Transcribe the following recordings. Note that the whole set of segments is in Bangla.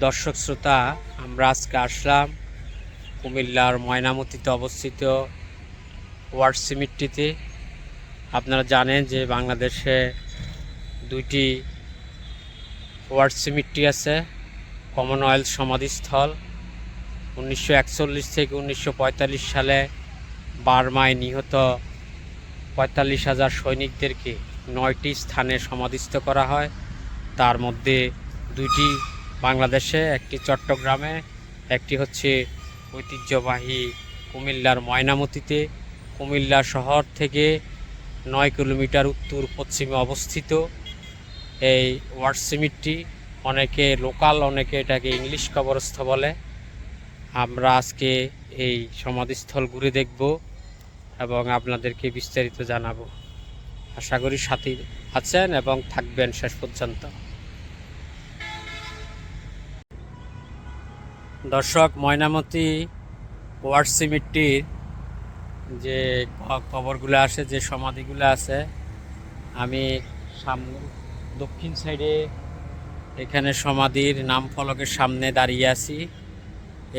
দর্শক শ্রোতা, আমরা আজকে আসলাম কুমিল্লার ময়নামতিতে অবস্থিত ওয়ার্ড সিমেট্রিতে। আপনারা জানেন যে বাংলাদেশে দুইটি ওয়ার্ড সিমেট্রি আছে। কমনওয়েলথ সমাধিস্থল 1941 থেকে 1945 সালে বার্মায় নিহত 45,000 সৈনিকদেরকে 9টি স্থানে সমাধিস্থ করা হয়। তার মধ্যে দুইটি বাংলাদেশে, একটি চট্টগ্রামে, একটি হচ্ছে ঐতিহ্যবাহী কুমিল্লার ময়নামতিতে। কুমিল্লা শহর থেকে 9 কিলোমিটার উত্তর পশ্চিমে অবস্থিত এই ওয়ার্ড সিমেট্রি। অনেকে লোকাল, অনেকে এটাকে ইংলিশ কবরস্থ বলে। আমরা আজকে এই সমাধিস্থল ঘুরে দেখব এবং আপনাদেরকে বিস্তারিত জানাবো। আশা করি সাথে আছেন এবং থাকবেন শেষ পর্যন্ত। দর্শক, ময়নামতি ওয়ার্ড সিমেট্রির যে কবরগুলো আছে, যে সমাধিগুলো আছে, আমি সামনে দক্ষিণ সাইডে এখানে সমাধির নাম ফলকের সামনে দাঁড়িয়ে আছি।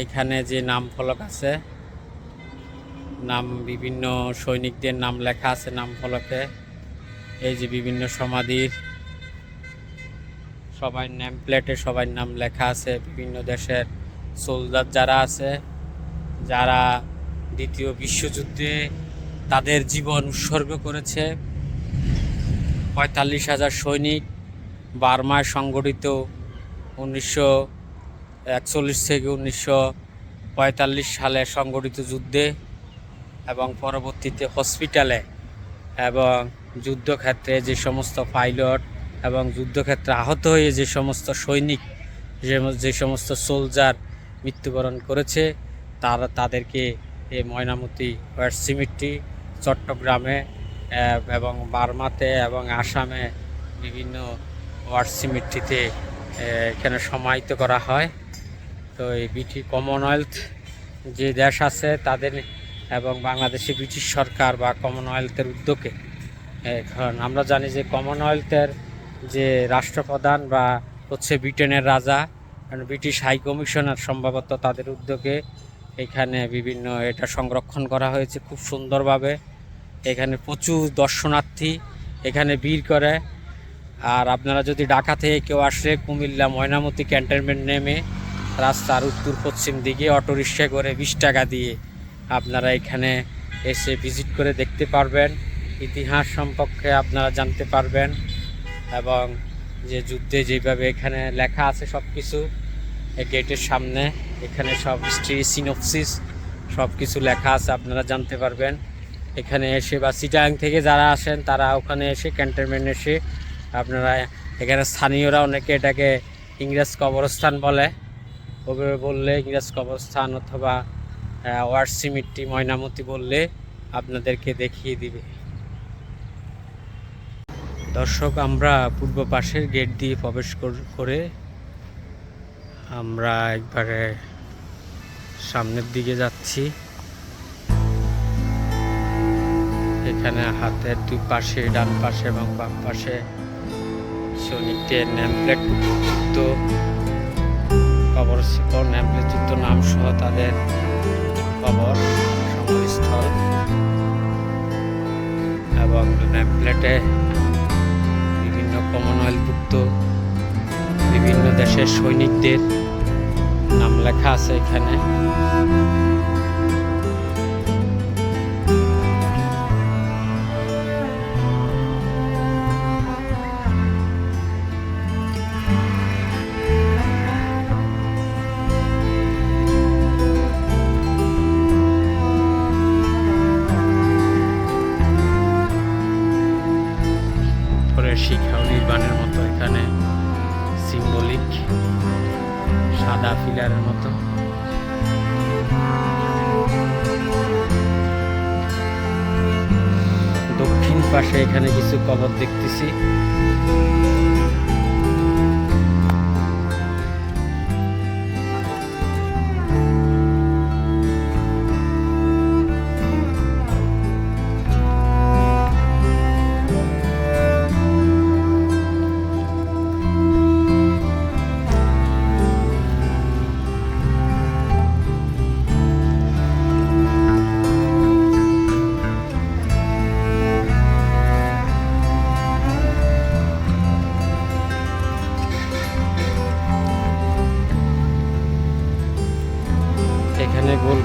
এখানে যে নাম ফলক আছে, নাম বিভিন্ন সৈনিকদের নাম লেখা আছে নাম ফলকে। এই যে বিভিন্ন সমাধির সবার নেম প্লেটে সবার নাম লেখা আছে। বিভিন্ন দেশের সোলজার যারা আছে, যারা দ্বিতীয় বিশ্বযুদ্ধে তাদের জীবন উৎসর্গ করেছে। 45,000 সৈনিক বার্মায় সংগঠিত 1941 থেকে 1945 সালে সংগঠিত যুদ্ধে এবং পরবর্তীতে হসপিটালে এবং যুদ্ধক্ষেত্রে যে সমস্ত পাইলট এবং যুদ্ধক্ষেত্রে আহত হয়ে যে সমস্ত সৈনিক, যে সমস্ত সোলজার মৃত্যুবরণ করেছে, তাদেরকে এই ময়নামতি ওয়ার্ড সিমেট্রি চট্টগ্রামে এবং বার্মাতে এবং আসামে বিভিন্ন ওয়ার্ড সিমেট্রিতে এখানে সমাহিত করা হয়। তো এই কমনওয়েলথ যে দেশ আছে তাদের এবং বাংলাদেশে ব্রিটিশ সরকার বা কমনওয়েলথের উদ্যোগে, এখন আমরা জানি যে কমনওয়েলথের যে রাষ্ট্রপ্রধান বা হচ্ছে ব্রিটেনের রাজা, ব্রিটিশ হাই কমিশনার সম্ভবত, তাদের উদ্যোগে এখানে বিভিন্ন এটা সংরক্ষণ করা হয়েছে খুব সুন্দরভাবে। এখানে প্রচুর দর্শনার্থী এখানে ভিড় করে। আর আপনারা যদি ঢাকা থেকে কেউ আসলে কুমিল্লা ময়নামতি ক্যান্টনমেন্ট নেমে রাস্তার উত্তর পশ্চিম দিকে অটোরিক্সা করে 20 টাকা দিয়ে আপনারা এখানে এসে ভিজিট করে দেখতে পারবেন। ইতিহাস সম্পর্কে আপনারা জানতে পারবেন এবং যে যুদ্ধে যেভাবে এখানে লেখা আছে সব কিছু গেটের সামনে, এখানে সব হিস্ট্রি সিনপসিস সব কিছু লেখা আছে, আপনারা জানতে পারবেন এখানে এসে। বা চিটাগাং থেকে যারা আসেন তারা ওখানে এসে ক্যান্টনমেন্ট এসে আপনারা এখানে স্থানীয়রা অনেকে এটাকে ইংরেজ কবরস্থান বলে, ওভাবে বললে ইংরেজ কবরস্থান অথবা ওয়ার্ড সিমেট্রি ময়নামতি বললে আপনাদেরকে দেখিয়ে দিবে। দর্শক, আমরা পূর্ব পাশের গেট দিয়ে প্রবেশ করে আমরা একবারে সামনের দিকে যাচ্ছি। এখানে হাতের দুই পাশে, ডান পাশে এবং বাম পাশে সৈনিকদের নেমপ্লেট যুক্ত কবর, নেমপ্লেট যুক্ত নাম সহ তাদের কবর সমাধিস্থল এবং নেমপ্লেটে বিভিন্ন কমনওয়েলথভুক্ত বিভিন্ন দেশের সৈনিকদের নাম লেখা আছে এখানে। শিখা নির্মাণের মতো এখানে সিম্বলিক সাদা পিলারের মতো। দক্ষিণ পাশে এখানে কিছু কবর দেখতেছি।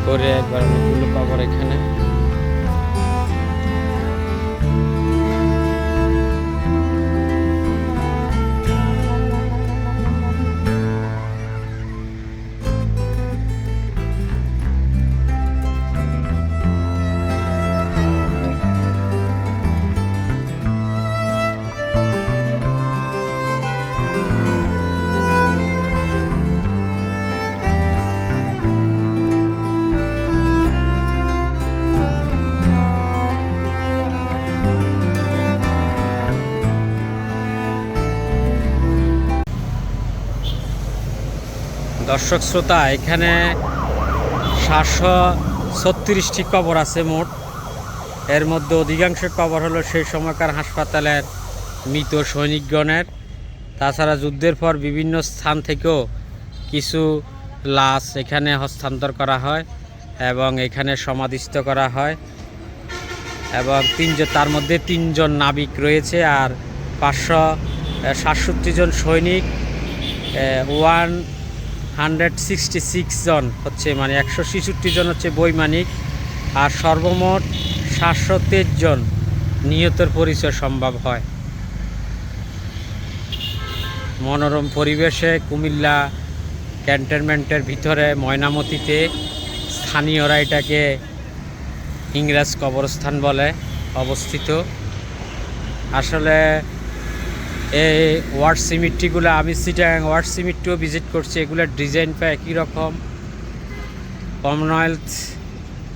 করে একবার অনেকগুলো কবর এখানে। দর্শক শ্রোতা, এখানে 736টি কবর আছে মোট। এর মধ্যে অধিকাংশ কবর হলো সেই সময়কার হাসপাতালের মৃত সৈনিকগণের। তাছাড়া যুদ্ধের পর বিভিন্ন স্থান থেকেও কিছু লাশ এখানে হস্তান্তর করা হয় এবং এখানে সমাধিস্থ করা হয়। এবং তার মধ্যে 3 জন নাবিক রয়েছে আর 567 জন সৈনিক, 166 জন হচ্ছে মানে 166 জন হচ্ছে বৈমানিক, আর সর্বমোট 723 জন নিহতের পরিচয় সম্ভব হয়। মনোরম পরিবেশে কুমিল্লা ক্যান্টনমেন্টের ভিতরে ময়নামতিতে স্থানীয়রা এটাকে ইংরেজ কবরস্থান বলে অবস্থিত। আসলে এই ওয়ার সিমেট্রিগুলো আমি চিটাগাং ওয়ার সিমেট্রিও ভিজিট করছি। এগুলোর ডিজাইন প্রায় একই রকম। কমনওয়েলথ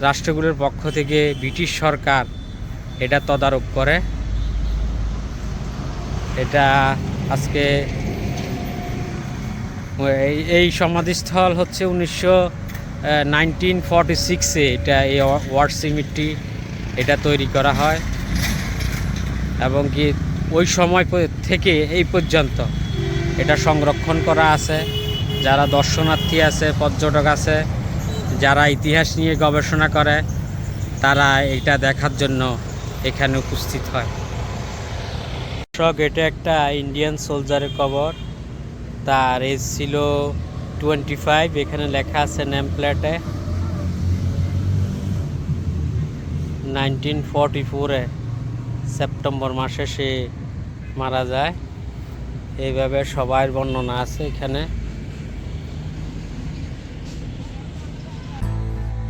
রাষ্ট্রগুলোর পক্ষ থেকে ব্রিটিশ সরকার এটা তদারক করে। এটা আজকে এই সমাধিস্থল হচ্ছে 1946-এ এটা এই ওয়ার সিমেট্রি এটা তৈরি করা হয় এবং কি ওই সময় থেকে এই পর্যন্ত এটা সংরক্ষণ করা আছে। যারা দর্শনার্থী আছে, পর্যটক আছে, যারা ইতিহাস নিয়ে গবেষণা করে, তারা এটা দেখার জন্য এখানে উপস্থিত হয়। এটা একটা ইন্ডিয়ান সোলজারের কবর। তার এজ ছিল 25। এখানে লেখা আছে নেম প্লেটে 1944-এ সেপ্টেম্বর মাসে সে মারা যায়। এইভাবে সবার বর্ণনা আছে এখানে।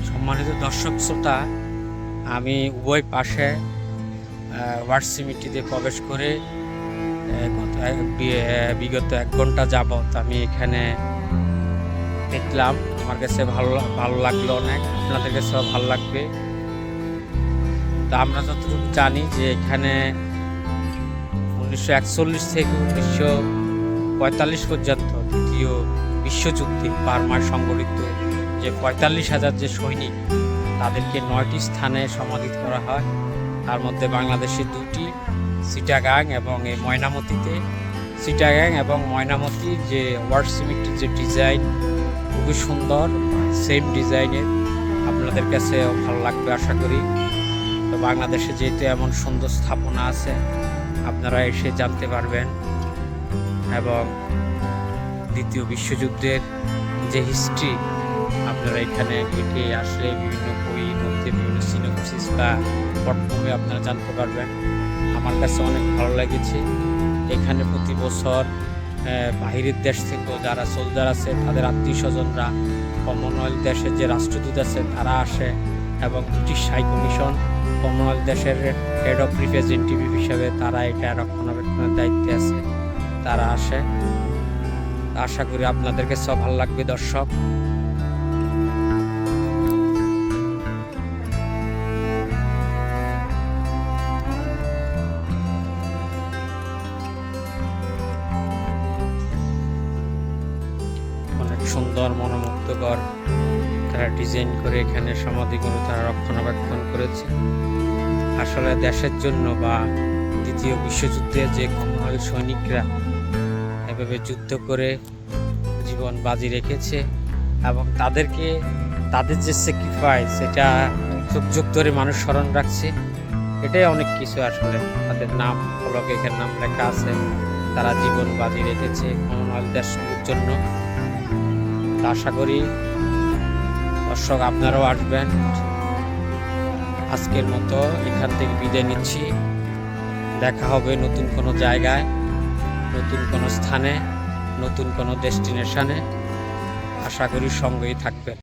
সম্মানিত দর্শক শ্রোতা, আমি উভয় পাশে ওয়ার সিমেট্রিতে প্রবেশ করে বিগত 1 ঘন্টা যাবত আমি এখানে দেখলাম। আমার কাছে ভালো লাগলো অনেক, আপনাদের কাছেও ভালো লাগবে। তা আমরা যতটুকু জানি যে এখানে 1941 থেকে 1945 পর্যন্ত দ্বিতীয় বিশ্বযুদ্ধে বার্মায় সংগঠিত যে 45,000 যে সৈনিক, তাদেরকে 9টি স্থানে সমাধিত করা হয়। তার মধ্যে বাংলাদেশে 2টি, চিটাগাং এবং এই ময়নামতিতে। চিটাগাং এবং ময়নামতির যে ওয়ার সিমেট্রির যে ডিজাইন খুবই সুন্দর, সেম ডিজাইনের। আপনাদের কাছে ভালো লাগবে আশা করি। তো বাংলাদেশে যেহেতু এমন সুন্দর স্থাপনা আছে, আপনারা এসে জানতে পারবেন এবং দ্বিতীয় বিশ্বযুদ্ধের যে হিস্ট্রি আপনারা এখানে ঘেঁটে আসলে বিভিন্ন বইয়ের মধ্যে বিভিন্ন সিনোপসিস বা পটভূমি আপনারা জানতে পারবেন। আমার কাছে অনেক ভালো লেগেছে। এখানে প্রতি বছর বাহিরের দেশ থেকেও যারা সোলজার আছে তাদের আত্মীয় স্বজনরা, কমনওয়েলথ দেশের যে রাষ্ট্রদূত আছে তারা আসে এবং ব্রিটিশ হাই কমিশন কমনওয়েলথ দেশের হেড অফ রিপ্রেজেন্টেটিভ হিসাবে তারা এটা রক্ষণাবেক্ষণের দায়িত্বে আছে, তারা আসে। আশা করি আপনাদের কাছে ভালো লাগবে দর্শক। অনেক সুন্দর মনোমুগ্ধকর তারা ডিজাইন করে এখানে সমাধিগুলো তারা রক্ষণাবেক্ষণ করেছে। আসলে দেশের জন্য বা দ্বিতীয় বিশ্বযুদ্ধে যে কমনওয়েলথ সৈনিকরা এভাবে যুদ্ধ করে জীবন বাজি রেখেছে এবং তাদের যে স্যাক্রিফাইস এটা যুগ যুগ ধরে মানুষ স্মরণ রাখছে, এটাই অনেক কিছু। আসলে তাদের নাম ফলকে এখানে নাম লেখা আছে, তারা জীবন বাজি রেখেছে কমনওয়েলথ দেশগুলোর জন্য। আশা করি দর্শক আপনারাও আসবেন। আজকের মতো এখান থেকে বিদায় নিচ্ছি। দেখা হবে নতুন কোনো জায়গায়, নতুন কোনো স্থানে, নতুন কোনো ডেস্টিনেশনে। আশা করি সঙ্গেই থাকবেন।